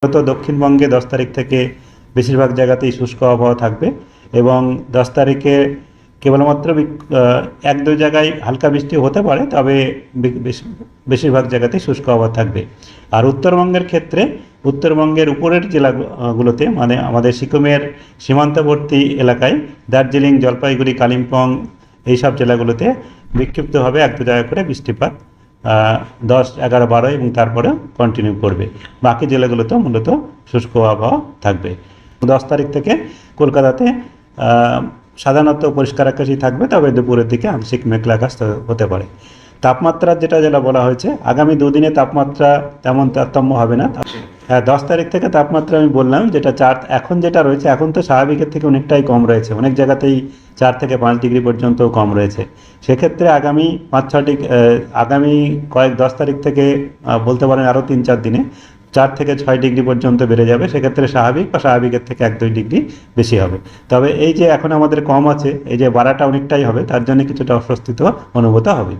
মূলত দক্ষিণবঙ্গে 10 তারিখ থেকে বেশিরভাগ জায়গাতেই শুষ্ক আবহাওয়া থাকবে এবং 10 তারিখে কেবলমাত্র 1-2 জায়গায় হালকা বৃষ্টি হতে পারে, তবে বেশিরভাগ জায়গাতেই শুষ্ক আবহাওয়া থাকবে। আর উত্তরবঙ্গের ক্ষেত্রে উত্তরবঙ্গের উপরের জেলাগুলোতে, মানে আমাদের সিকিমের সীমান্তবর্তী এলাকায় দার্জিলিং, জলপাইগুড়ি, কালিম্পং এইসব জেলাগুলোতে বিক্ষিপ্তভাবে 1-2 জায়গা করে বৃষ্টিপাত 10, 11, 12 এবং তারপরে কন্টিনিউ করবে। বাকি জেলাগুলোতেও মূলত শুষ্ক আবহাওয়া থাকবে। 10 তারিখ থেকে কলকাতাতে সাধারণত পরিষ্কার আকাশই থাকবে, তবে দুপুরের দিকে আংশিক মেঘলা আকাশ হতে পারে। তাপমাত্রার যেটা বলা হয়েছে, আগামী 2 দিনে তাপমাত্রা তেমন তারতম্য হবে না। 10 তারিখ থেকে তাপমাত্রা আমি বললাম যেটা এখন যেটা রয়েছে, এখন তো স্বাভাবিকের থেকে অনেকটাই কম রয়েছে, অনেক জায়গাতেই 4 থেকে 5 ডিগ্রি পর্যন্ত কম রয়েছে। সেক্ষেত্রে আগামী 10 তারিখ থেকে বলতে পারেন আরও 3-4 দিনে 4 থেকে 6 ডিগ্রি পর্যন্ত বেড়ে যাবে। সেক্ষেত্রে স্বাভাবিকের থেকে 1-2 ডিগ্রি বেশি হবে। তবে এই যে এখন আমাদের কম আছে, এই যে বাড়াটা অনেকটাই হবে, তার জন্য কিছুটা অস্বস্তি তো অনুভূত হবে।